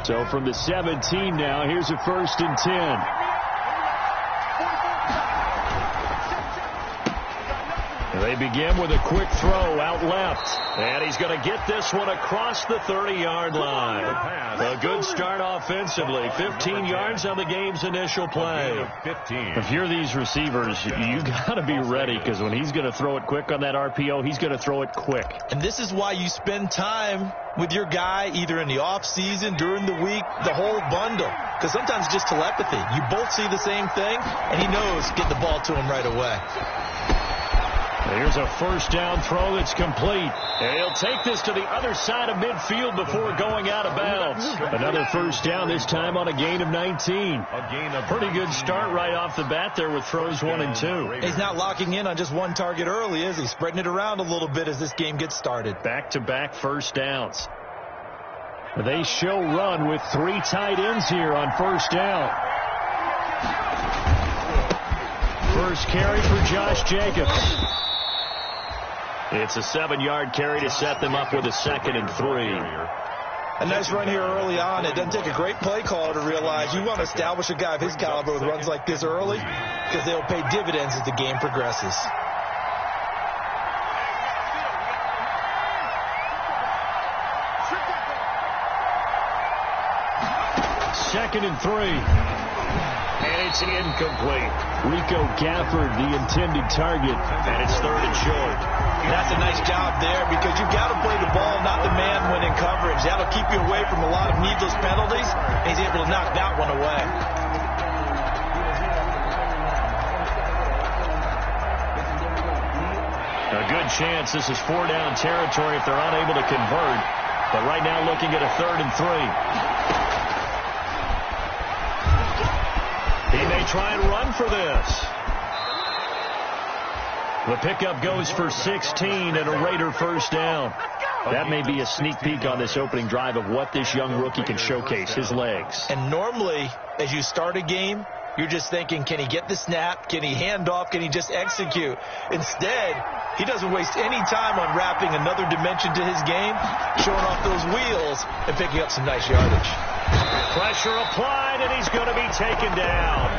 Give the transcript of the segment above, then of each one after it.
So from the 17 now, here's a 1st and 10. They begin with a quick throw out left. And he's going to get this one across the 30-yard line. A good start offensively. 15 yards on the game's initial play. If you're these receivers, you got to be ready, because when he's going to throw it quick on that RPO, he's going to throw it quick. And this is why you spend time with your guy either in the offseason, during the week, the whole bundle. Because sometimes it's just telepathy. You both see the same thing, and he knows get the ball to him right away. Here's a 1st down throw that's complete. And he'll take this to the other side of midfield before going out of bounds. Another 1st down, this time on a gain of 19. A pretty good start right off the bat there with throws 1 and 2. He's not locking in on just one target early, is he? Spreading it around a little bit as this game gets started. Back-to-back 1st downs. They show run with 3 tight ends here on 1st down. First carry for Josh Jacobs. It's a 7-yard carry to set them up with a 2nd and 3. A nice run here early on. It doesn't take a great play caller to realize you want to establish a guy of his caliber with runs like this early, because they'll pay dividends as the game progresses. Second and 3. And it's incomplete. Rico Gafford, the intended target, and it's 3rd and short. That's a nice job there, because you've got to play the ball, not the man when in coverage. That'll keep you away from a lot of needless penalties, and he's able to knock that one away. A good chance this is 4-down territory if they're unable to convert. But right now looking at a 3rd and 3. He may try and run for this. The pickup goes for 16 and a Raider 1st down. That may be a sneak peek on this opening drive of what this young rookie can showcase, his legs. And normally, as you start a game, you're just thinking, can he get the snap? Can he hand off? Can he just execute? Instead, he doesn't waste any time on wrapping another dimension to his game, showing off those wheels and picking up some nice yardage. Pressure applied, and he's going to be taken down.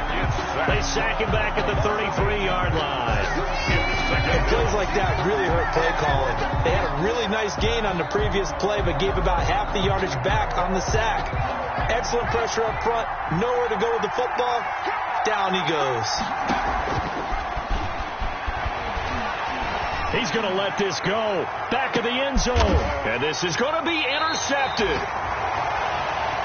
They sack him back at the 33-yard line. Plays like that really hurt play calling. They had a really nice gain on the previous play, but gave about half the yardage back on the sack. Excellent pressure up front. Nowhere to go with the football. Down he goes. He's going to let this go. Back of the end zone. And this is going to be intercepted.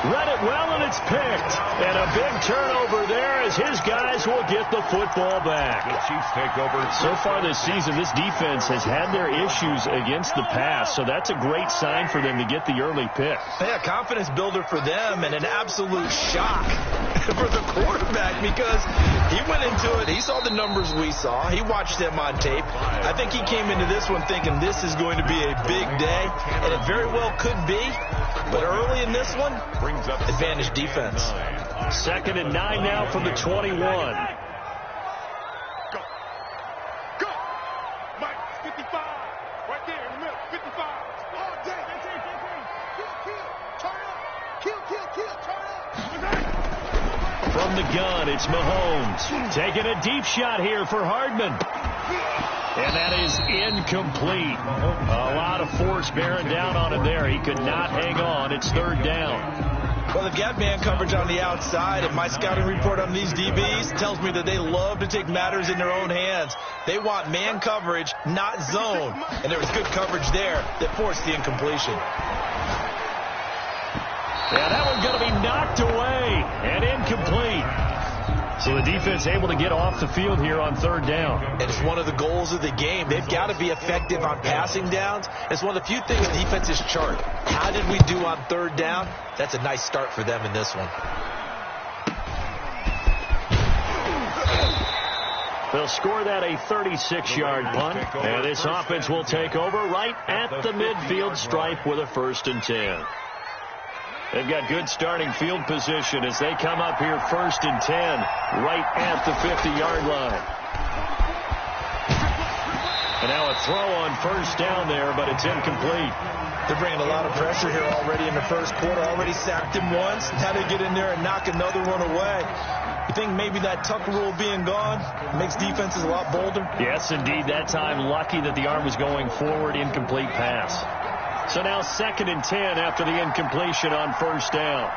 Read it well, and it's picked. And a big turnover there as his guys will get the football back. The Chiefs take over. So far this season, this defense has had their issues against the pass, so that's a great sign for them to get the early pick. Yeah, confidence builder for them, and an absolute shock for the quarterback, because he went into it. He saw the numbers we saw. He watched them on tape. I think he came into this one thinking this is going to be a big day, and it very well could be. But early in this one, advantage defense. 2nd and 9 now from the 21. Go. Mike, 55. Right there in the middle. 55. All day. Kill. Turn up. From the gun, it's Mahomes. Taking a deep shot here for Hardman. And that is incomplete. A lot of force bearing down on him there. He could not hang on. It's 3rd down. Well, they've got man coverage on the outside, and my scouting report on these DBs tells me that they love to take matters in their own hands. They want man coverage, not zone. And there was good coverage there that forced the incompletion. Yeah, that one's going to be knocked away and incomplete. So the defense able to get off the field here on 3rd down. And it's one of the goals of the game. They've got to be effective on passing downs. It's one of the few things the defenses chart. How did we do on 3rd down? That's a nice start for them in this one. They'll score that a 36-yard punt. And this offense will take over right at the midfield stripe with a 1st and 10. They've got good starting field position as they come up here 1st and 10 right at the 50-yard line. And now a throw on 1st down there, but it's incomplete. They're bringing a lot of pressure here already in the first quarter. Already sacked him once. Now they get in there and knock another one away. You think maybe that tuck rule being gone makes defenses a lot bolder? Yes, indeed. That time, lucky that the arm was going forward. Incomplete pass. So now 2nd and 10 after the incompletion on first down.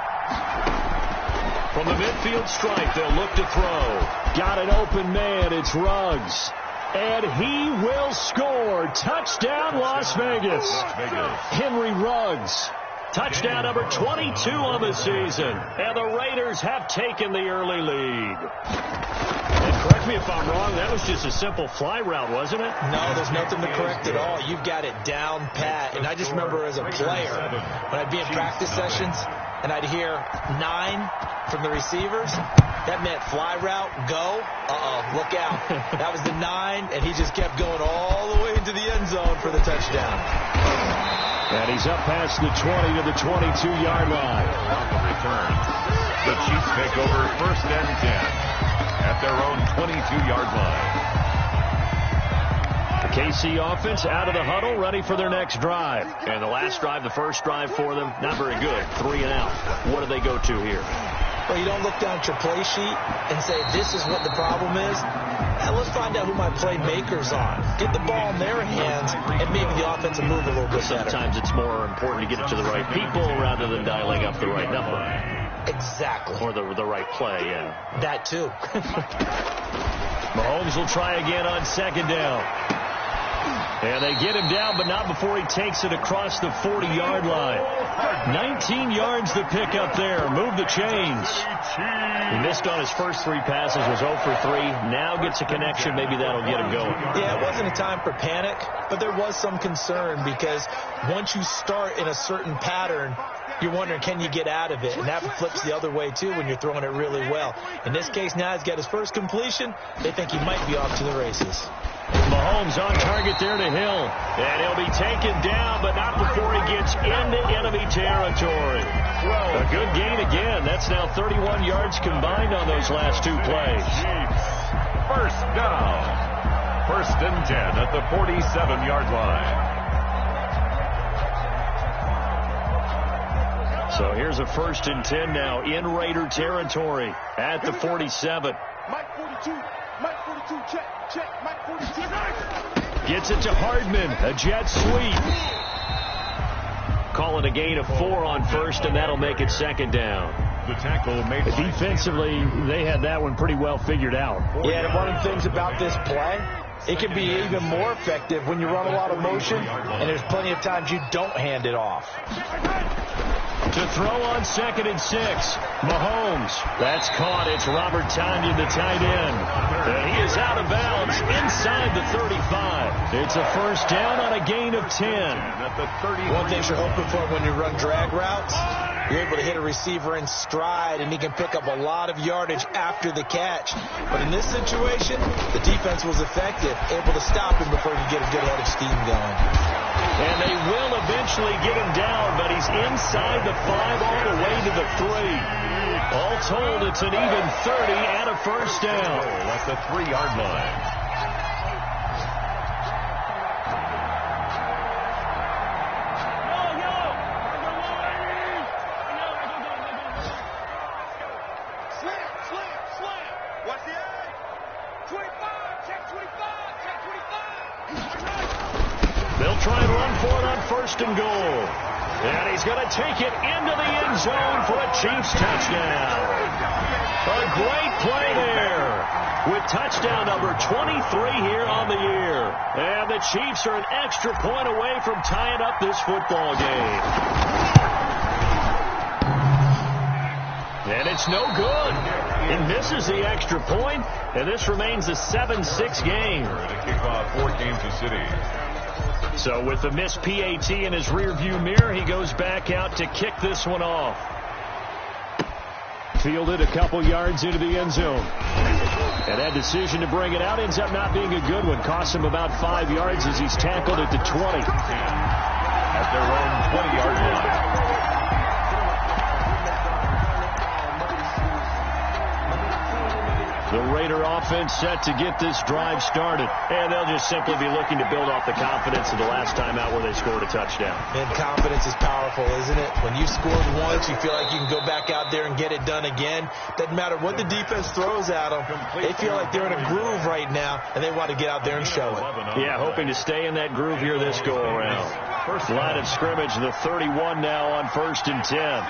From the midfield stripe, they'll look to throw. Got an open man. It's Ruggs. And he will score. Touchdown, Las Vegas. Henry Ruggs. Touchdown number 22 of the season. And the Raiders have taken the early lead. And correct me if I'm wrong, that was just a simple fly route, wasn't it? No, there's nothing to correct at all. You've got it down pat. And I just remember as a player, when I'd be in practice sessions, and I'd hear 9 from the receivers, that meant fly route, go, look out. That was the 9, and he just kept going all the way into the end zone for the touchdown. And he's up past the 20 to the 22-yard line. Welcome return. The Chiefs take over 1st and 10 at their own 22-yard line. The KC offense out of the huddle, ready for their next drive. And the last drive, the first drive for them, not very good. 3 and out. What do they go to here? Well, you don't look down at your play sheet and say, this is what the problem is. Now let's find out who my playmakers are. Get the ball in their hands, and maybe the offense will move a little bit better. Sometimes it's more important to get it to the right people rather than dialing up the right number. Exactly. Or the right play, yeah. That too. Mahomes will try again on 2nd down. And they get him down, but not before he takes it across the 40-yard line. 19 yards to pick up there. Move the chains. He missed on his first 3 passes, was 0 for 3. Now gets a connection. Maybe that'll get him going. Yeah, it wasn't a time for panic, but there was some concern because once you start in a certain pattern, you're wondering, can you get out of it? And that flips the other way, too, when you're throwing it really well. In this case, now he's got his first completion. They think he might be off to the races. Mahomes on target there to Hill. And he'll be taken down, but not before he gets into enemy territory. A good gain again. That's now 31 yards combined on those last 2 plays. First down. 1st and 10 at the 47-yard line. So here's a 1st and 10 now in Raider territory at the 47. Mike 42. Mike 42. Check. Mike 42. Gets it to Hardman. A jet sweep. Call it a gain of 4 on 1st, and that'll make it 2nd down. The tackle made. Defensively, they had that one pretty well figured out. Yeah, and one of the things about this play, it can be even more effective when you run a lot of motion, and there's plenty of times you don't hand it off. To throw on 2nd and 6. Mahomes. That's caught. It's Robert Tonyan, the tight end. And he is out of bounds inside the 35. It's a 1st down on a gain of 10. One thing you're hoping for when you run drag routes, you're able to hit a receiver in stride, and he can pick up a lot of yardage after the catch. But in this situation, the defense was effective, able to stop him before he could get a good head of steam going. And they will eventually get him down, but he's inside the 5 all the way to the 3. All told, it's an even 30 and a 1st down. At the 3-yard line. They'll try and run for it on 1st and goal. And he's going to take it into the end zone for a Chiefs touchdown. A great play there with touchdown number 23 here on the year. And the Chiefs are an extra point away from tying up this football game. And it's no good. He misses the extra point, and this remains a 7-6 game. To kick off for Kansas City. So with the missed PAT in his rearview mirror, he goes back out to kick this one off. Fielded a couple yards into the end zone. And that decision to bring it out ends up not being a good one. Costs him about 5 yards as he's tackled at the 20. At their own 20-yard line. The Raider offense set to get this drive started. And they'll just simply be looking to build off the confidence of the last time out where they scored a touchdown. And confidence is powerful, isn't it? When you scored once, you feel like you can go back out there and get it done again. Doesn't matter what the defense throws at them. They feel like they're in a groove right now, and they want to get out there and show it. Yeah, hoping to stay in that groove here this go-around. Line of scrimmage, the 31 now on 1st and 10.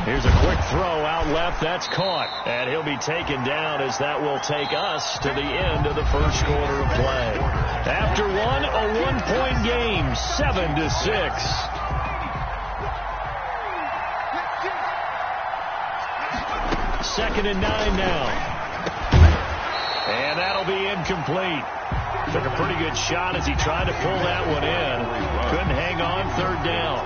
Here's a quick throw out left. That's caught. And he'll be taken down as that will take us to the end of the first quarter of play. After one, a one-point game, 7-6. Second and 9 now. And that'll be incomplete. Took a pretty good shot as he tried to pull that one in. Couldn't hang on, 3rd down.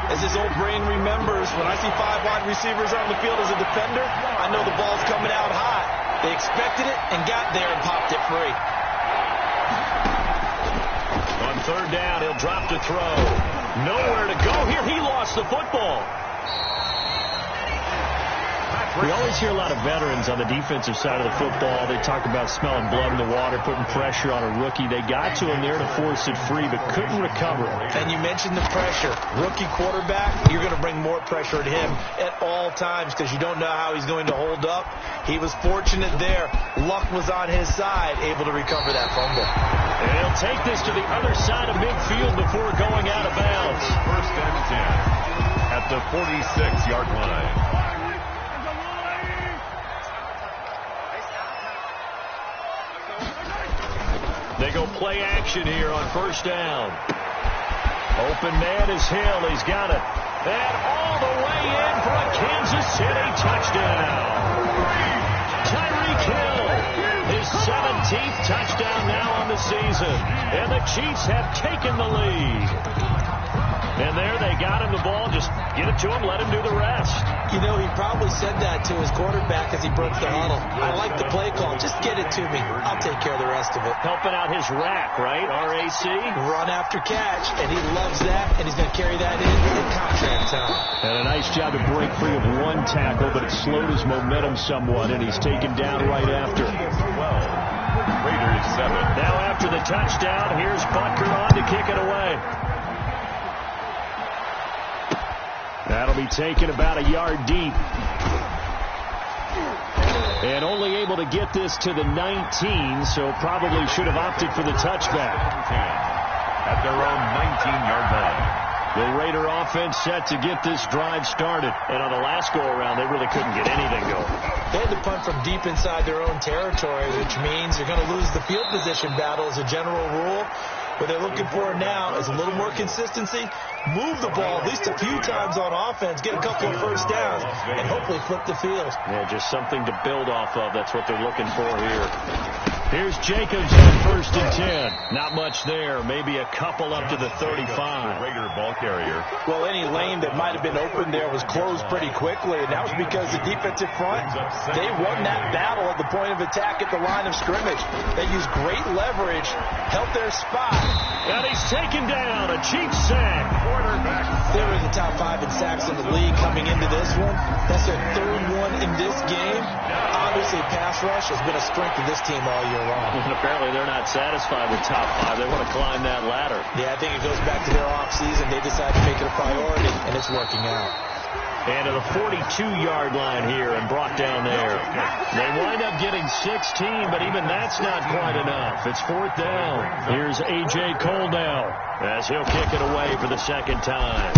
As his old brain remembers, when I see 5 wide receivers on the field as a defender, I know the ball's coming out high. They expected it and got there and popped it free. On 3rd down, he'll drop to throw. Nowhere to go here. He lost the football. We always hear a lot of veterans on the defensive side of the football. They talk about smelling blood in the water, putting pressure on a rookie. They got to him there to force it free, but couldn't recover. And you mentioned the pressure. Rookie quarterback, you're going to bring more pressure at him at all times because you don't know how he's going to hold up. He was fortunate there. Luck was on his side, able to recover that fumble. And he'll take this to the other side of midfield before going out of bounds. 1st and 10 at the 46-yard line. They go play action here on 1st down. Open man is Hill. He's got it. And all the way in for a Kansas City touchdown. Tyreek Hill, his 17th touchdown now on the season. And the Chiefs have taken the lead. And there they got him the ball. Just get it to him, let him do the rest. You know, he probably said that to his quarterback as he broke the huddle. I like the play call. Just get it to me. I'll take care of the rest of it. Helping out his rack, right? RAC. Run after catch, and he loves that, and he's going to carry that in contract time. And a nice job to break free of one tackle, but it slowed his momentum somewhat, and he's taken down right after. Raiders 7. Now after the touchdown, here's Butker on to kick it away. That'll be taken about a yard deep. And only able to get this to the 19, so probably should have opted for the touchback. At their own 19-yard line. The Raider offense set to get this drive started. And on the last go-around, they really couldn't get anything going. They had to punt from deep inside their own territory, which means you're going to lose the field position battle as a general rule. What they're looking for now is a little more consistency, move the ball at least a few times on offense, get a couple of 1st downs, and hopefully flip the field. Yeah, just something to build off of. That's what they're looking for here. Here's Jacobs on 1st and 10. Not much there. Maybe a couple up to the 35. Raider ball carrier. Well, any lane that might have been open there was closed pretty quickly, and that was because the defensive front, they won that battle at the point of attack at the line of scrimmage. They used great leverage, held their spot. And he's taken down. A cheap sack. They were in the top 5 in sacks in the league coming into this one. That's their 3rd one in this game. Obviously, pass rush has been a strength of this team all year long. And apparently they're not satisfied with top 5. They want to climb that ladder. Yeah, I think it goes back to their offseason. They decided to make it a priority, and it's working out. And to the 42-yard line here and brought down there. They wind up getting 16, but even that's not quite enough. It's 4th down. Here's A.J. Cole now as he'll kick it away for the 2nd time.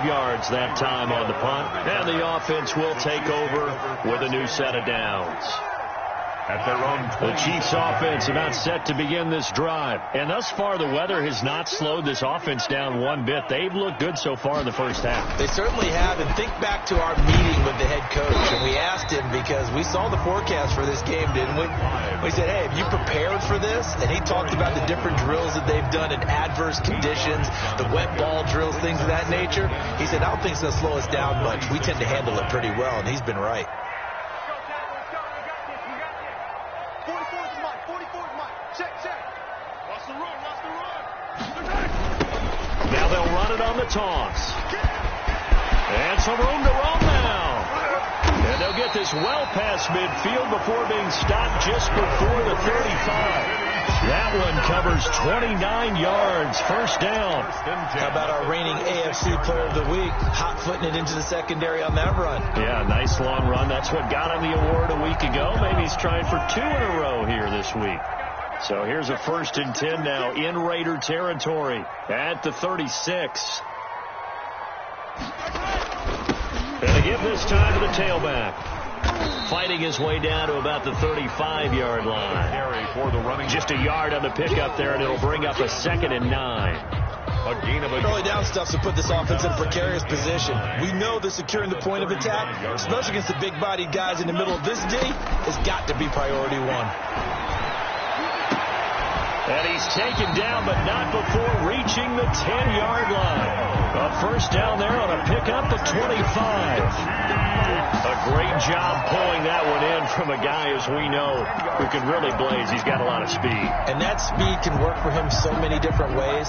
Yards that time on the punt, and the offense will take over with a new set of downs. At their own 20. The Chiefs offense about set to begin this drive. And thus far, the weather has not slowed this offense down one bit. They've looked good so far in the first half. They certainly have. And think back to our meeting with the head coach. And we asked him because we saw the forecast for this game, didn't we? We said, hey, have you prepared for this? And he talked about the different drills that they've done in adverse conditions, the wet ball drills, things of that nature. He said, I don't think it's going to slow us down much. We tend to handle it pretty well. And he's been right. Now they'll run it on the toss. And some room to roam now. And they'll get this well past midfield before being stopped just before the 35. That one covers 29 yards. First down. How about our reigning AFC Player of the Week, hot-footing it into the secondary on that run? Yeah, nice long run. That's what got him the award a week ago. Maybe he's trying for 2 in a row here this week. So here's a 1st and 10 now in Raider territory at the 36. And a give this time to the tailback. Fighting his way down to about the 35-yard line. Just a yard on the pickup there, and it'll bring up a 2nd and 9. Early down stuff to put this offense in a precarious position. We know that securing the point of attack, especially against the big-bodied guys in the middle of this D, has got to be priority 1. And he's taken down, but not before reaching the 10-yard line. A first down there on a pickup of 25. A great job pulling that one in from a guy, as we know, who can really blaze. He's got a lot of speed. And that speed can work for him so many different ways.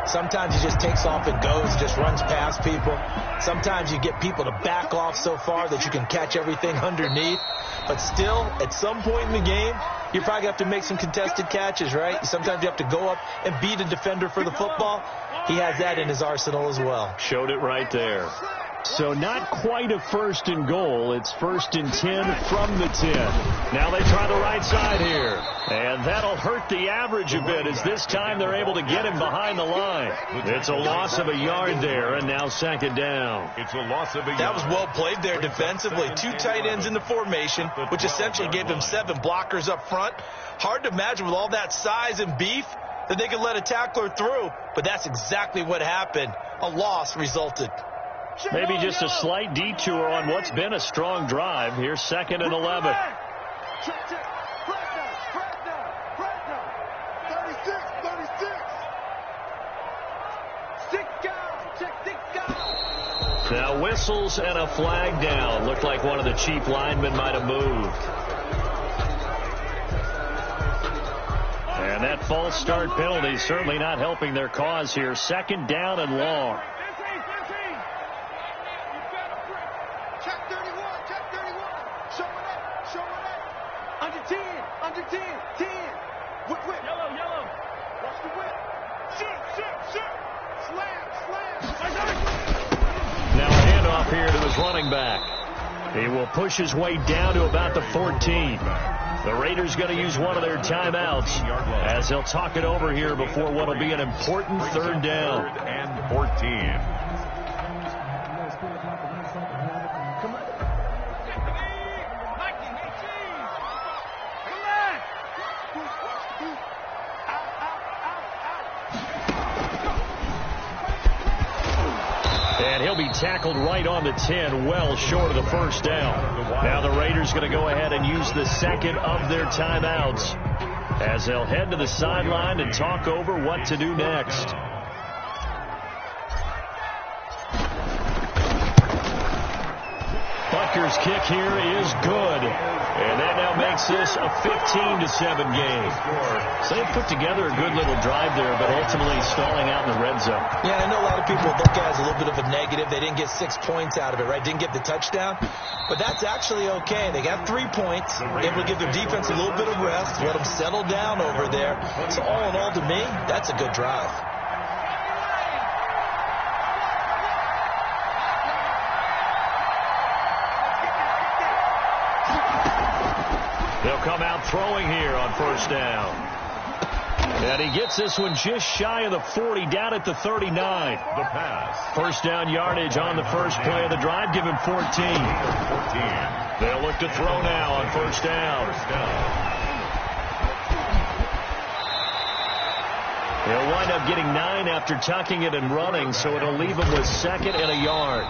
Sometimes he just takes off and goes, just runs past people. Sometimes you get people to back off so far that you can catch everything underneath. But still, at some point in the game, you probably have to make some contested catches, right? Sometimes you have to go up and beat a defender for the football. He has that in his arsenal as well. Showed it right there. So not quite a 1st and goal. It's 1st and 10 from the 10. Now they try the right side here. And that'll hurt the average a bit, as this time they're able to get him behind the line. It's a loss of a yard there, and now 2nd down. It's a loss of a yard. That was well played there defensively. 2 tight ends in the formation, which essentially gave them 7 blockers up front. Hard to imagine with all that size and beef that they could let a tackler through, but that's exactly what happened. A loss resulted. Maybe just a slight detour on what's been a strong drive. Here's 2nd and 11. Now whistles and a flag down. Looked like one of the chief linemen might have moved. And that false start penalty certainly not helping their cause here. 2nd down and long. Under 10. Whip. Yellow. Watch the whip. Shoot. Slam. Now a handoff here to his running back. He will push his way down to about the 14. The Raiders going to use one of their timeouts as they'll talk it over here before what will be an important 3rd down. 3rd and 14. And he'll be tackled right on the 10, well short of the 1st down. Now the Raiders going to go ahead and use the 2nd of their timeouts as they'll head to the sideline and talk over what to do next. Butker's kick here is good. And that now makes this a 15-7 game. So they put together a good little drive there, but ultimately stalling out in the red zone. Yeah, I know a lot of people look at it as a little bit of a negative. They didn't get 6 points out of it, right? Didn't get the touchdown. But that's actually okay. They got 3 points. Able to give their defense a little bit of rest, let them settle down over there. So all in all, to me, that's a good drive. They'll come out throwing here on 1st down. And he gets this one just shy of the 40, down at the 39. The pass. 1st down yardage on the first play of the drive. Give him 14. They'll look to throw now on 1st down. He'll wind up getting 9 after tucking it and running, so it'll leave him with 2nd and a yard.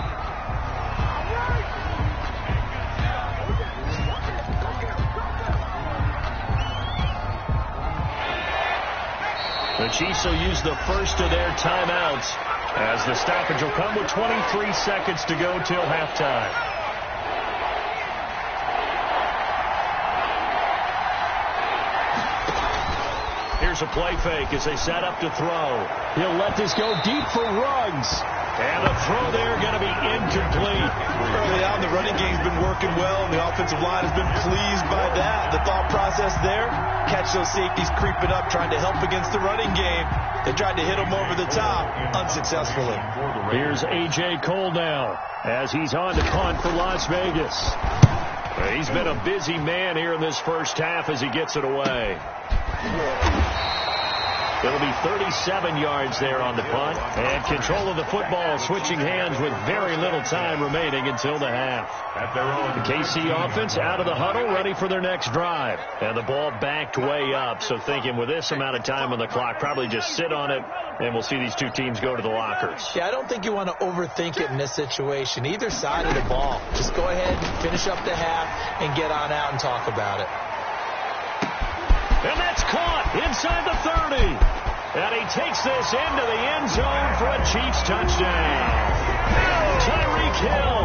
The Chiefs will use the first of their timeouts as the stoppage will come with 23 seconds to go till halftime. Here's a play fake as they set up to throw. He'll let this go deep for Ruggs. And the throw there going to be incomplete. Early on, the running game's been working well, and the offensive line has been pleased by that. The thought process there, catch those safeties creeping up, trying to help against the running game. They tried to hit them over the top, unsuccessfully. Here's A.J. Cole now as he's on to punt for Las Vegas. He's been a busy man here in this first half as he gets it away. It'll be 37 yards there on the punt. And control of the football switching hands with very little time remaining until the half. The KC offense out of the huddle, ready for their next drive. And the ball backed way up. So thinking with this amount of time on the clock, probably just sit on it, and we'll see these two teams go to the lockers. Yeah, I don't think you want to overthink it in this situation. Either side of the ball. Just go ahead, finish up the half, and get on out and talk about it. And that's caught inside the 30. And he takes this into the end zone for a Chiefs touchdown. Tyreek Hill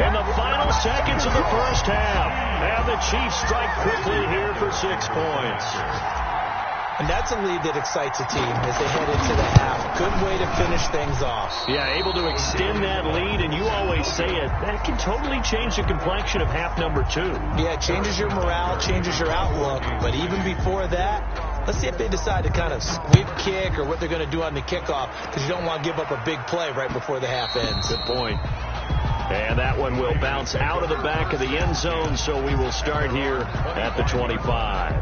in the final seconds of the first half. And the Chiefs strike quickly here for 6 points. And that's a lead that excites a team as they head into the half. Good way to finish things off. Yeah, able to extend that lead, and you always say it, that can totally change the complexion of half number 2. Yeah, it changes your morale, changes your outlook. But even before that, let's see if they decide to kind of squib kick or what they're going to do on the kickoff, because you don't want to give up a big play right before the half ends. Good point. And that one will bounce out of the back of the end zone, so we will start here at the 25.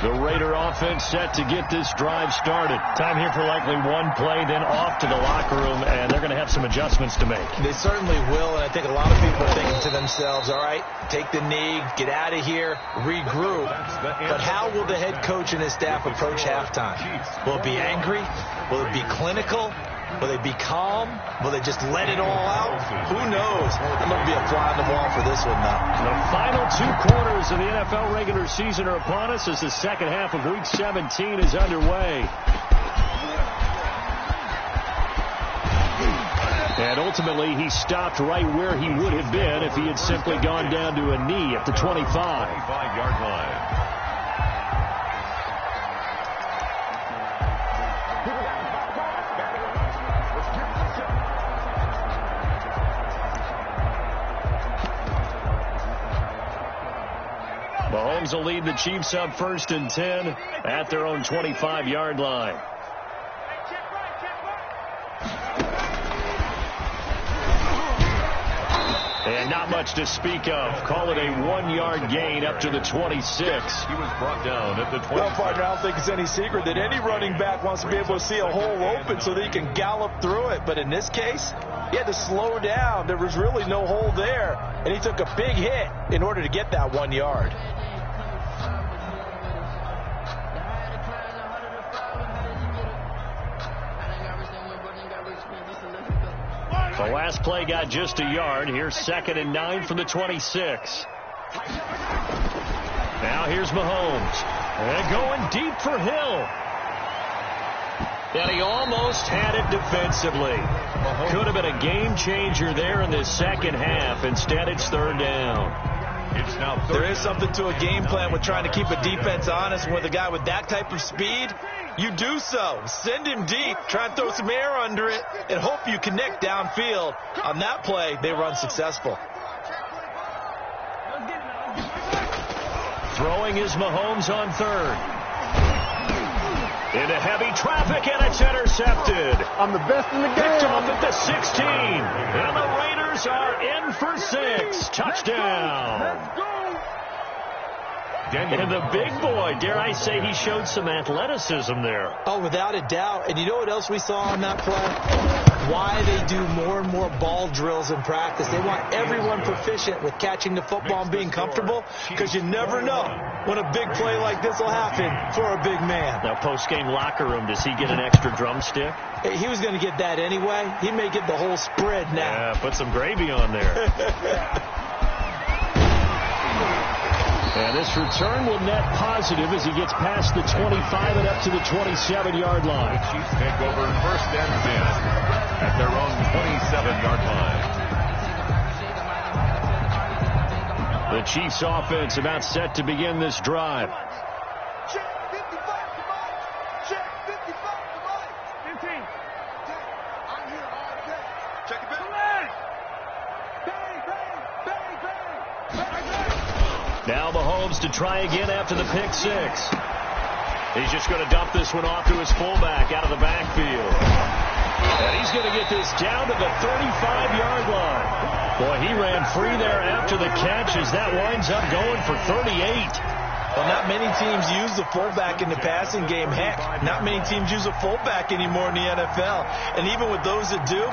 The Raider offense set to get this drive started. Time here for likely one play, then off to the locker room, and they're going to have some adjustments to make. They certainly will, and I think a lot of people are thinking to themselves, all right, take the knee, get out of here, regroup. But how will the head coach and his staff approach halftime? Will it be angry? Will it be clinical? Will they be calm? Will they just let it all out? Who knows? I'm going to be a fly on the wall for this one, though. The final 2 quarters of the NFL regular season are upon us as the second half of Week 17 is underway. And ultimately, he stopped right where he would have been if he had simply gone down to a knee at the 25-yard line. Mahomes will lead the Chiefs up 1st and 10 at their own 25-yard line. And not much to speak of. Call it a 1-yard gain up to the 26. He was brought down at the 20. Well, partner, I don't think it's any secret that any running back wants to be able to see a hole open so that he can gallop through it. But in this case, he had to slow down. There was really no hole there, and he took a big hit in order to get that 1 yard. The last play got just a yard. Here's 2nd and 9 from the 26. Now here's Mahomes. And going deep for Hill. And he almost had it defensively. Could have been a game changer there in the second half. Instead, it's 3rd down. There is something to a game plan with trying to keep a defense honest. With a guy with that type of speed, you do so. Send him deep, try and throw some air under it, and hope you connect downfield. On that play, they run successful. Throwing is Mahomes on 3rd. Into heavy traffic, and it's intercepted. I'm the best in the game. Picked off at the 16. And the Raiders are in for 6. Touchdown. And the big boy, dare I say, he showed some athleticism there. Oh, without a doubt. And you know what else we saw on that play? Why they do more and more ball drills in practice. They want everyone proficient with catching the football and being comfortable, because you never know when a big play like this will happen for a big man. Now, post-game locker room, does he get an extra drumstick? He was going to get that anyway. He may get the whole spread now. Yeah, put some gravy on there. And this return will net positive as he gets past the 25 and up to the 27-yard line. The Chiefs take over 1st and 10 at their own 27-yard line. The Chiefs offense about set to begin this drive. Now Mahomes to try again after the pick six. He's just going to dump this one off to his fullback out of the backfield. And he's going to get this down to the 35-yard line. Boy, he ran free there after the catch as that winds up going for 38. Well, not many teams use the fullback in the passing game. Heck, not many teams use a fullback anymore in the NFL. And even with those that do,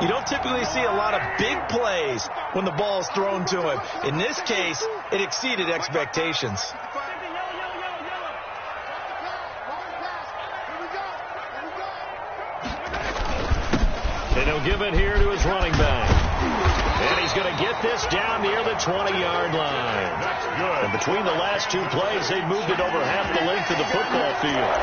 you don't typically see a lot of big plays when the ball is thrown to him. In this case, it exceeded expectations. And he'll give it here to his running back. And he's going to get this down near the 20-yard line. And between the last two plays, they moved it over half the length of the football field.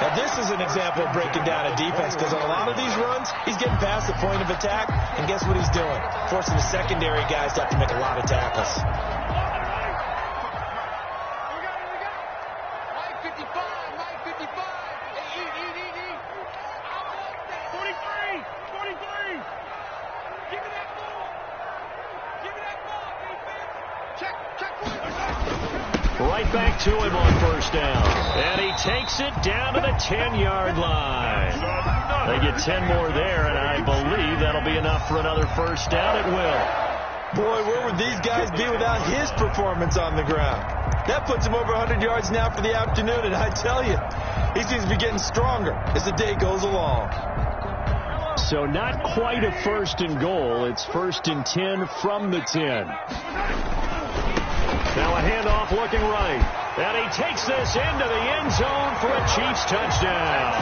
Now, this is an example of breaking down a defense, because on a lot of these runs, he's getting past the point of attack, and guess what he's doing? Forcing the secondary guys to have to make a lot of tackles. Right back to him on first down. And he takes it down to the 10-yard line. They get 10 more there, and I believe that'll be enough for another first down. It will. Boy, where would these guys be without his performance on the ground? That puts him over 100 yards now for the afternoon, and I tell you, he seems to be getting stronger as the day goes along. So not quite a first and goal. It's first and 10 from the 10. Now a handoff looking right. And he takes this into the end zone for a Chiefs touchdown.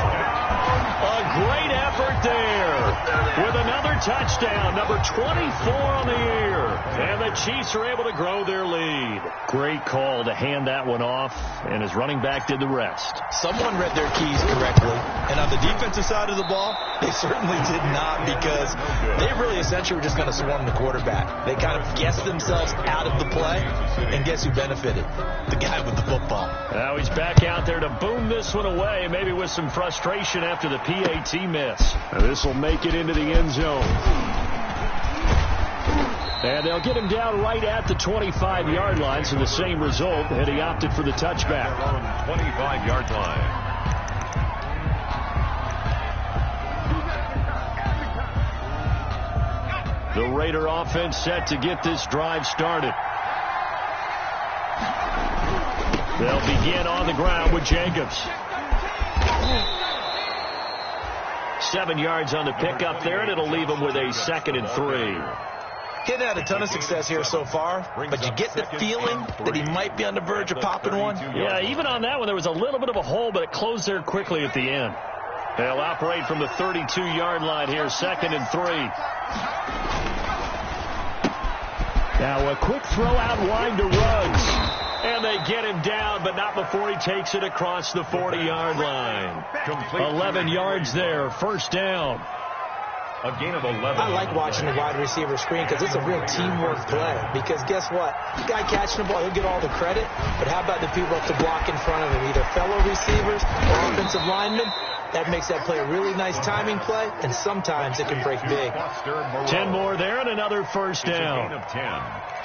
A great effort there with another touchdown, number 24 on the year. And the Chiefs are able to grow their lead. Great call to hand that one off, and his running back did the rest. Someone read their keys correctly. And on the defensive side of the ball, they certainly did not, because they really essentially were just going to swarm the quarterback. They kind of guessed themselves out of the play, and guess who benefited? The guy with the football. Now he's back out there to boom this one away, maybe with some frustration after the PAT miss. This will make it into the end zone. And they'll get him down right at the 25-yard line, so the same result, and he opted for the touchback. 25-yard line. The Raider offense set to get this drive started. They'll begin on the ground with Jacobs. 7 yards on the pickup there, and it'll leave him with a 2nd and 3. He's had a ton of success here so far, but you get the feeling that he might be on the verge of popping one. Yeah, even on that one, there was a little bit of a hole, but it closed there quickly at the end. They'll operate from the 32-yard line here, 2nd and 3. Now a quick throw out wide to Ruggs. And they get him down, but not before he takes it across the 40-yard line. 11 yards there, first down. A gain of 11. I like watching the wide receiver screen because it's a real teamwork play. Because guess what? The guy catching the ball, he'll get all the credit. But how about the people up to block in front of him, either fellow receivers or offensive linemen? That makes that play a really nice timing play, and sometimes it can break big. 10 more there and another first down.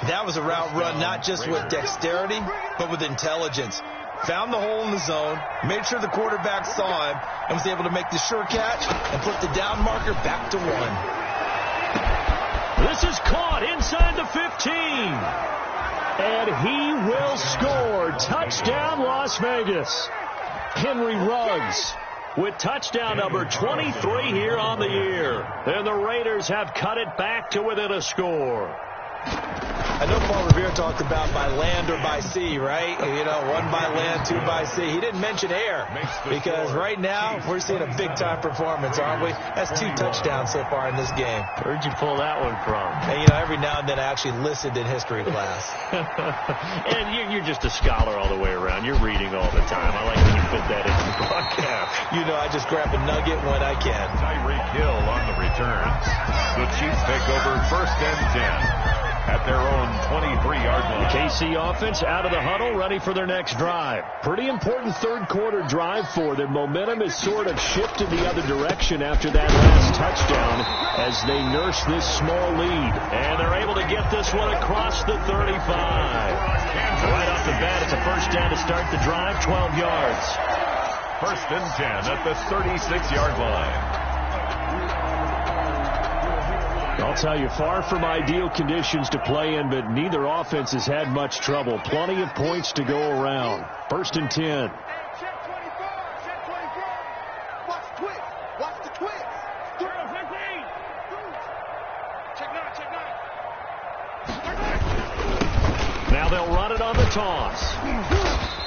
That was a route run not just with dexterity, but with intelligence. Found the hole in the zone, made sure the quarterback saw him, and was able to make the sure catch and put the down marker back to 1. This is caught inside the 15. And he will score. Touchdown, Las Vegas. Henry Ruggs with touchdown number 23 here on the year. And the Raiders have cut it back to within a score. I know Paul Revere talked about by land or by sea, right? You know, 1 by land, 2 by sea. He didn't mention air, because right now we're seeing a big-time performance, aren't we? That's 2 touchdowns so far in this game. Where'd you pull that one from? And, you know, every now and then I actually listened in history class. And you're just a scholar all the way around. You're reading all the time. I like when you fit that into the broadcast. You know, I just grab a nugget when I can. Tyreek Hill on the return. The Chiefs take over first and 10 at their own 23-yard line. KC offense out of the huddle, ready for their next drive. Pretty important third-quarter drive for them. Momentum has sort of shifted the other direction after that last touchdown as they nurse this small lead. And they're able to get this one across the 35. Right off the bat, it's a first down to start the drive, 12 yards. First and 10 at the 36-yard line. I'll tell you, far from ideal conditions to play in, but neither offense has had much trouble. Plenty of points to go around. First and 10. Check 24. Check 24. Watch the twist. Watch the twist. 15. Check 9. Check 9. Now they'll run it on the toss.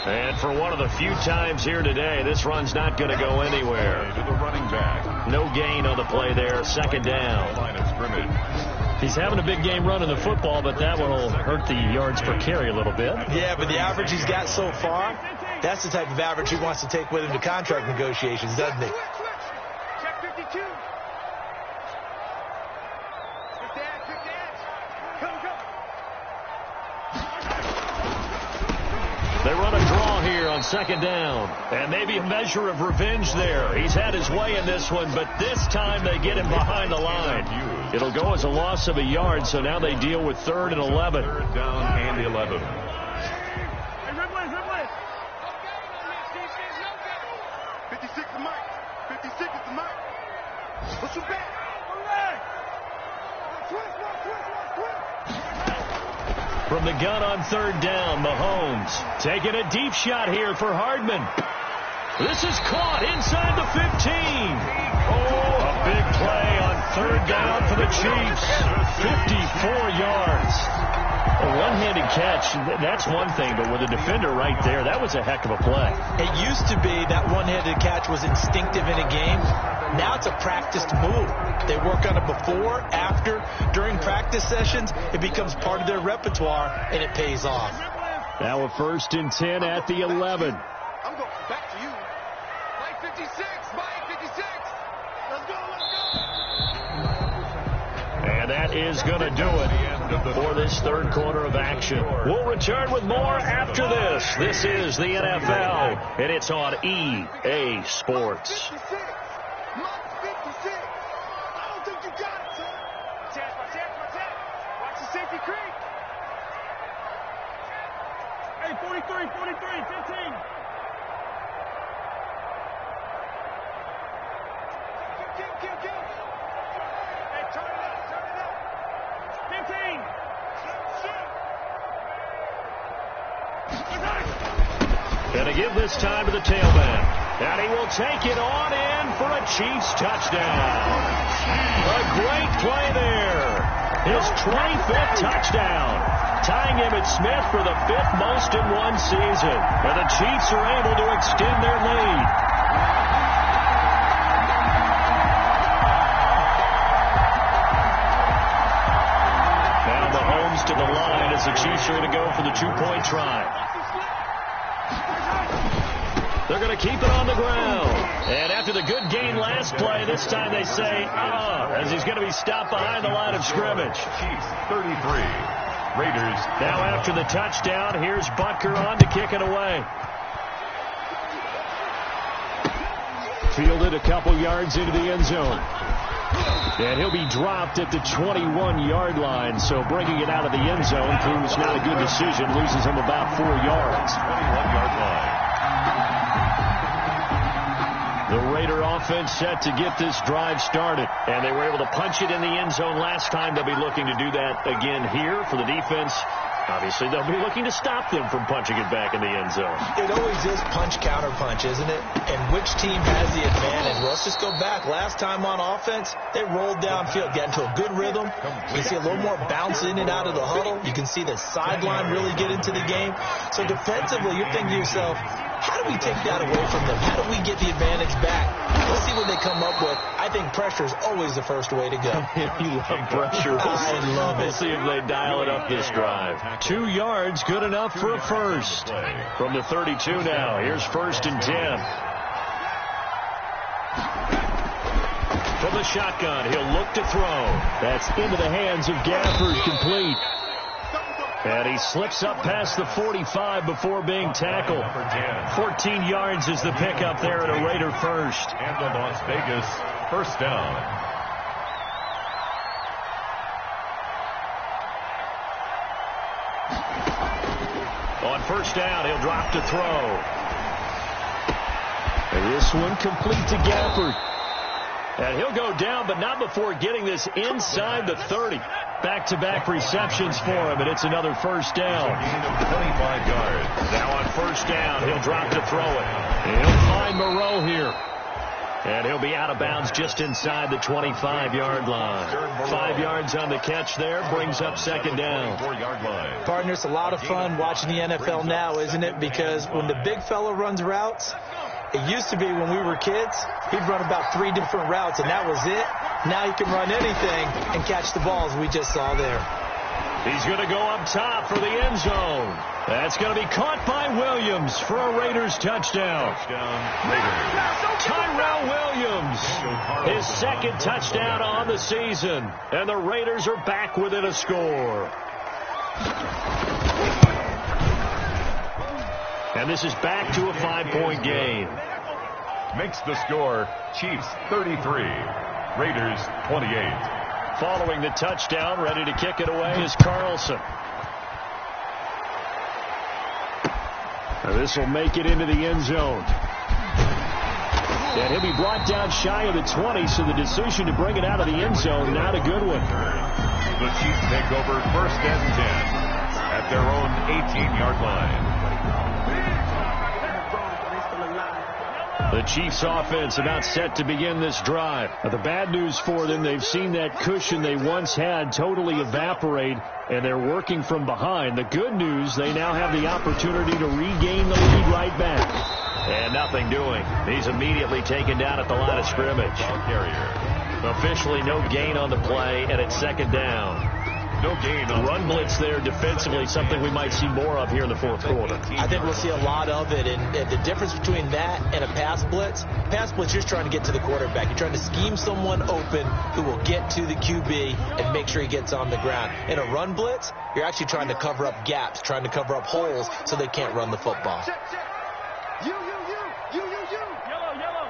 And for one of the few times here today, this run's not going to go anywhere. To the running back. No gain on the play there. Second down. Line of scrimmage. He's having a big game running the football, but that one will hurt the yards per carry a little bit. Yeah, but the average he's got so far, that's the type of average he wants to take with him to contract negotiations, doesn't he? Check 52. Good dad. Good dad. Come. They run a draw here on second down. And maybe a measure of revenge there. He's had his way in this one, but this time they get him behind the line. It'll go as a loss of a yard, so now they deal with 3rd and 11. Third down and 11. Hey, red blitz. 56 is Mike. 56 is the Mike. Push him back. Twist. From the gun on 3rd down, Mahomes taking a deep shot here for Hardman. This is caught inside the 15. Oh, a big play on 3rd down for the Chiefs. 54 yards. A one-handed catch, that's one thing, but with a defender right there, that was a heck of a play. It used to be that one-handed catch was instinctive in a game. Now it's a practiced move. They work on it before, after, during practice sessions. It becomes part of their repertoire, and it pays off. Now a 1st and 10 at the 11. I'm going back to you. Mike 56. Let's go. And that is going to do it for this third quarter of action. We'll return with more after this. This is the NFL, and it's on EA Sports. 56. Mike 56. I don't think you got it, son. Protect. Watch the safety creep. Hey, 43, 15. Kill. Hey, turn it up. 15. And to give this time to the tailback. And he will take it on in for a Chiefs touchdown. A great play there. His 25th touchdown. Tying Emmitt Smith for the 5th most in one season. And the Chiefs are able to extend their lead. Now Mahomes to the line as the Chiefs are going to go for the 2-point try. They're going to keep it on the ground. And after the good gain last play, this time they say, as he's going to be stopped behind the line of scrimmage. Chiefs 33. Raiders. Now after the touchdown, here's Butker on to kick it away. Fielded a couple yards into the end zone. And he'll be dropped at the 21-yard line. So bringing it out of the end zone proves not a good decision. Loses him about 4 yards. 21-yard line. The Raider offense set to get this drive started. And they were able to punch it in the end zone last time. They'll be looking to do that again here for the defense. Obviously, they'll be looking to stop them from punching it back in the end zone. It always is punch-counter-punch, isn't it? And which team has the advantage? Well, let's just go back. Last time on offense, they rolled downfield, got into a good rhythm. You see a little more bounce in and out of the huddle. You can see the sideline really get into the game. So defensively, you're thinking to yourself, how do we take that away from them? How do we get the advantage back? Let's see what they come up with. I think pressure is always the first way to go. You love pressure. I love it. We'll see if they dial it up this drive. 2 yards, good enough for a first. From the 32 now, here's 1st and 10. From the shotgun, he'll look to throw. That's into the hands of Gafford, complete. And he slips up past the 45 before being tackled. 14 yards is the pickup there at a Raider first. And the Las Vegas first down. On first down, he'll drop to throw. And this one complete to Gafford. And he'll go down, but not before getting this inside the 30. Back-to-back receptions for him, and it's another first down. A gain of 25 yards. Now on first down, he'll drop to throw it. And he'll find Moreau here. And he'll be out of bounds just inside the 25-yard line. 5 yards on the catch there, brings up second down. 4-yard line. Partner, it's a lot of fun watching the NFL now, isn't it? Because when the big fella runs routes, it used to be when we were kids, he'd run about 3 different routes, and that was it. Now he can run anything and catch the balls we just saw there. He's going to go up top for the end zone. That's going to be caught by Williams for a Raiders touchdown. Tyrell Williams, his second touchdown on the season. And the Raiders are back within a score. And this is back to a 5-point game. Makes the score Chiefs 33, Raiders 28. Following the touchdown, ready to kick it away is Carlson. Now this will make it into the end zone. And he'll be brought down shy of the 20, so the decision to bring it out of the end zone, not a good one. The Chiefs take over first and 10 at their own 18-yard line. The Chiefs offense about set to begin this drive. Now, the bad news for them, they've seen that cushion they once had totally evaporate, and they're working from behind. The good news, they now have the opportunity to regain the lead right back. And nothing doing. He's immediately taken down at the line of scrimmage. Officially no gain on the play, and it's second down. No gain. The run blitz there defensively, something we might see more of here in the fourth quarter. I think we'll see a lot of it, and the difference between that and a pass blitz, you're just trying to get to the quarterback. You're trying to scheme someone open who will get to the QB and make sure he gets on the ground. In a run blitz, you're actually trying to cover up gaps, trying to cover up holes so they can't run the football. You. Yellow.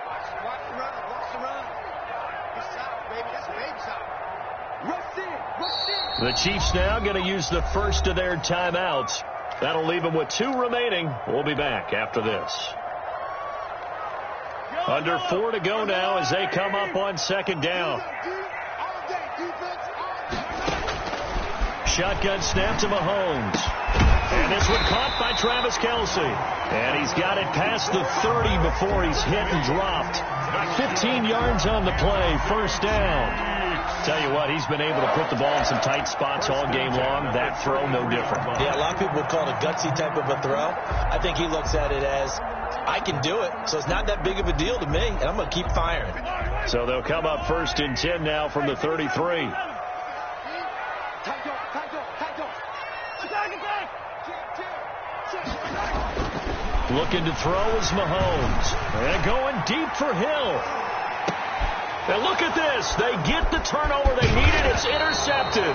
Watch the run. It's out, baby. That's a baby shot. Rush in. The Chiefs now going to use the first of their timeouts. That'll leave them with 2 remaining. We'll be back after this. Under 4 to go now as they come up on second down. Shotgun snap to Mahomes. And this one caught by Travis Kelce. And he's got it past the 30 before he's hit and dropped. 15 yards on the play, first down. Tell you what, he's been able to put the ball in some tight spots all game long. That throw, no different. Yeah, a lot of people would call it a gutsy type of a throw. I think he looks at it as, I can do it, so it's not that big of a deal to me, and I'm going to keep firing. So they'll come up first and 10 now from the 33. Looking to throw is Mahomes. And going deep for Hill. And look at this. They get the turnover they needed. It's intercepted.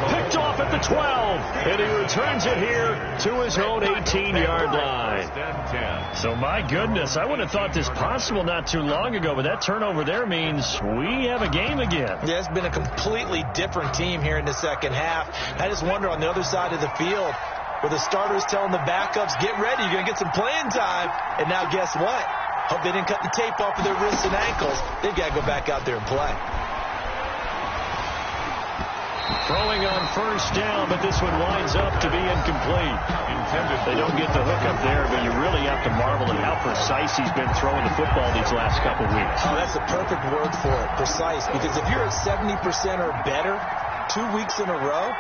Picked off at the 12. And he returns it here to his own 18-yard line. So, my goodness, I would have thought this possible not too long ago, but that turnover there means we have a game again. Yeah, it's been a completely different team here in the second half. I just wonder on the other side of the field, where the starters telling the backups, get ready, you're going to get some playing time. And now guess what? Hope they didn't cut the tape off of their wrists and ankles. They've got to go back out there and play. Throwing on first down, but this one winds up to be incomplete. They don't get the hook up there, but you really have to marvel at how precise he's been throwing the football these last couple weeks. Oh, that's a perfect word for it, precise. Because if you're at 70% or better 2 weeks in a row,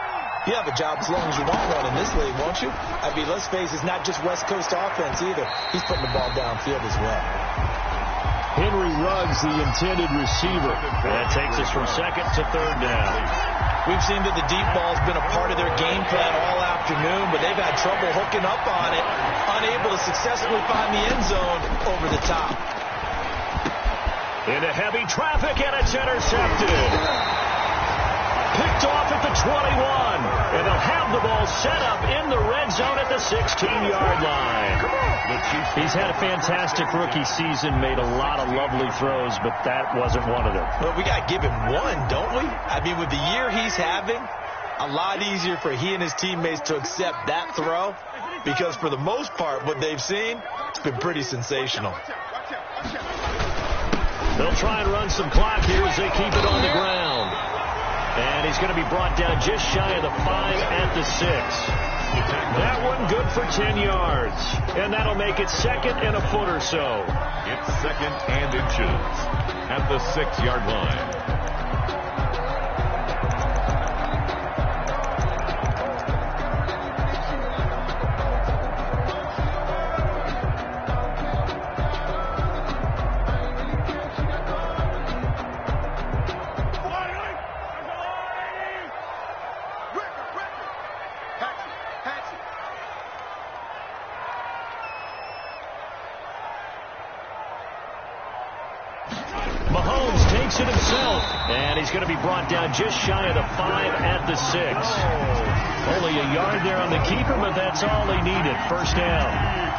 you have a job as long as you want one in this league, won't you? I mean, let's face it, it's not just West Coast offense either. He's putting the ball downfield as well. Henry Ruggs, the intended receiver. That takes us from second to third down. We've seen that the deep ball's been a part of their game plan all afternoon, but they've had trouble hooking up on it, unable to successfully find the end zone over the top. Into heavy traffic, and it's intercepted. Picked off at the 21. And they'll have the ball set up in the red zone at the 16-yard line. He's had a fantastic rookie season, made a lot of lovely throws, but that wasn't one of them. Well, we got to give him one, don't we? I mean, with the year he's having, a lot easier for he and his teammates to accept that throw because for the most part, what they've seen, it's been pretty sensational. They'll try and run some clock here as they keep it on the ground. And he's going to be brought down just shy of the 5 at the 6. That one good for 10 yards. And that'll make it 2nd and a foot or so. It's 2nd and inches at the 6-yard line. Mahomes takes it himself, and he's going to be brought down just shy of the 5 at the 6. Only a yard there on the keeper, but that's all he needed. First down.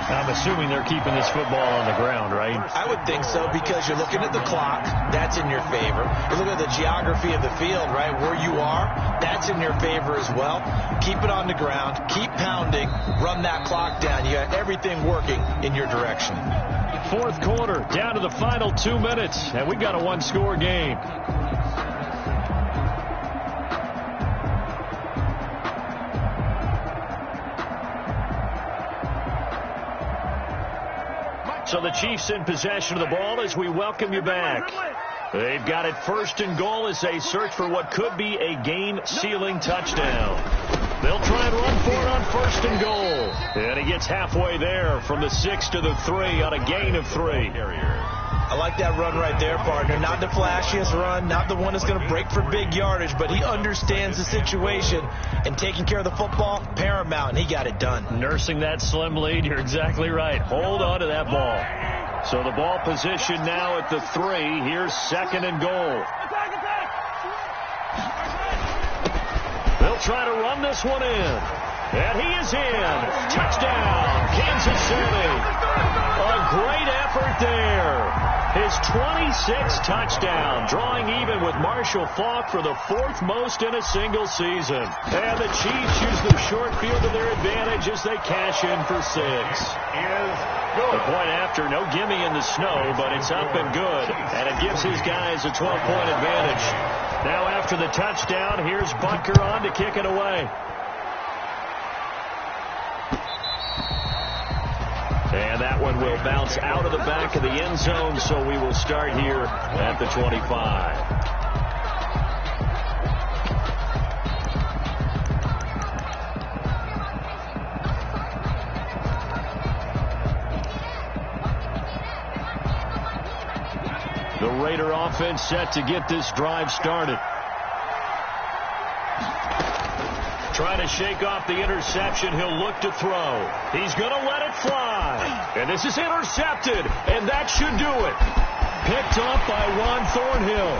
I'm assuming they're keeping this football on the ground, right? I would think so because you're looking at the clock. That's in your favor. You're looking at the geography of the field, right? Where you are, that's in your favor as well. Keep it on the ground. Keep pounding. Run that clock down. You got everything working in your direction. Fourth quarter, down to the final 2 minutes, and we've got a one-score game. So the Chiefs in possession of the ball as we welcome you back. They've got it 1st and goal as they search for what could be a game-sealing touchdown. They'll try and run for it on 1st and goal. And he gets halfway there from the 6 to the 3 on a gain of 3. I like that run right there, partner. Not the flashiest run, not the one that's going to break for big yardage, but he understands the situation, and taking care of the football, paramount, and he got it done. Nursing that slim lead, you're exactly right. Hold on to that ball. So the ball position now at the 3. Here's 2nd and goal. They'll try to run this one in. And he is in. Touchdown, Kansas City. A great effort there. His 26th touchdown, drawing even with Marshall Faulk for the 4th most in a single season. And the Chiefs use the short field to their advantage as they cash in for 6. The point after, no gimme in the snow, but it's up and good. And it gives his guys a 12-point advantage. Now after the touchdown, here's Butker on to kick it away. And that one will bounce out of the back of the end zone, so we will start here at the 25. The Raider offense set to get this drive started. Trying to shake off the interception. He'll look to throw. He's going to let it fly. And this is intercepted. And that should do it. Picked off by Juan Thornhill.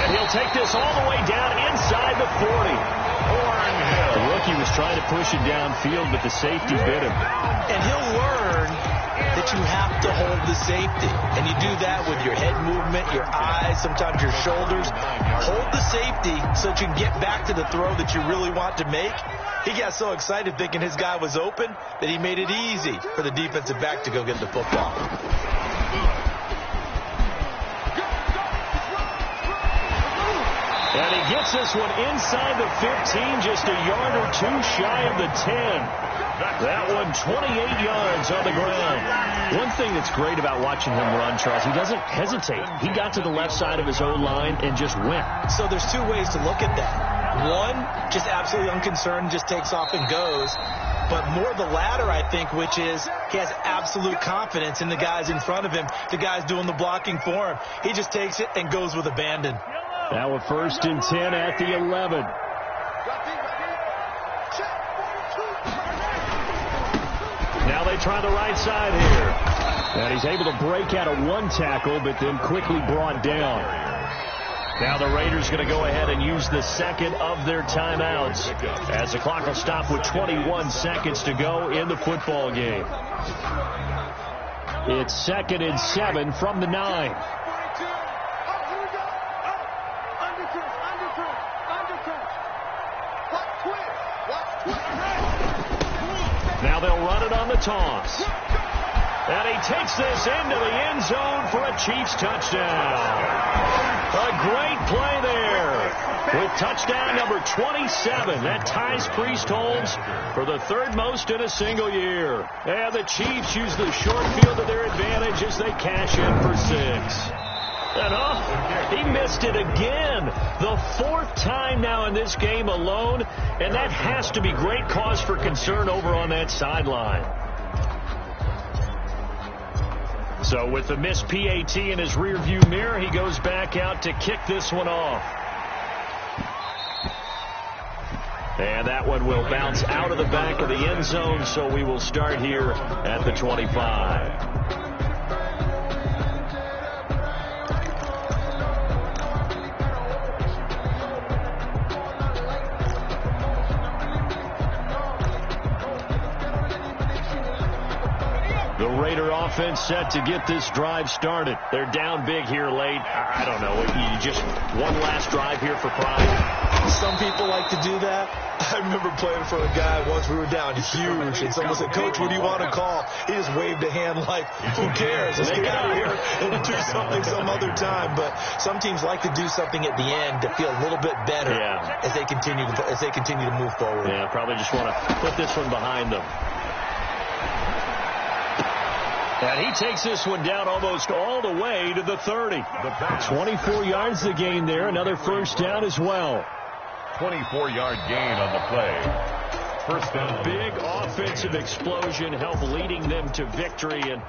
And he'll take this all the way down inside the 40. Thornhill. The rookie was trying to push it downfield, but the safety bit him. And he'll learn that you have to hold the safety. And you do that with your head movement, your eyes, sometimes your shoulders. Hold the safety so that you can get back to the throw that you really want to make. He got so excited thinking his guy was open that he made it easy for the defensive back to go get the football. And he gets this one inside the 15, just a yard or two shy of the 10. That one 28 yards on the ground. One thing that's great about watching him run, Charles, he doesn't hesitate. He got to the left side of his O-line and just went. So there's two ways to look at that. One, just absolutely unconcerned, just takes off and goes. But more the latter, I think, which is he has absolute confidence in the guys in front of him, the guys doing the blocking for him. He just takes it and goes with abandon. Now a 1st and 10 at the 11. Now they try the right side here. And he's able to break out of one tackle, but then quickly brought down. Now the Raiders going to go ahead and use the second of their timeouts as the clock will stop with 21 seconds to go in the football game. It's 2nd and 7 from the 9. Now they'll run it on the toss. And he takes this into the end zone for a Chiefs touchdown. A great play there with touchdown number 27. That ties Priest-Holmes for the 3rd most in a single year. And the Chiefs use the short field to their advantage as they cash in for 6. And he missed it again. The 4th time now in this game alone. And that has to be great cause for concern over on that sideline. So with the missed PAT in his rearview mirror, he goes back out to kick this one off. And that one will bounce out of the back of the end zone, so we will start here at the 25. The Raider offense set to get this drive started. They're down big here late. I don't know. You just one last drive here for pride. Some people like to do that. I remember playing for a guy once. We were down huge, and someone said, "Coach, what do you want to call?" He just waved a hand like, "Who cares? Let's get out of here and do something some other time." But some teams like to do something at the end to feel a little bit better as they continue to move forward. Yeah, probably just want to put this one behind them. And he takes this one down almost all the way to the 30. 24 yards the gain there. Another first down as well. 24-yard gain on the play. First down. Big offensive explosion helped leading them to victory. And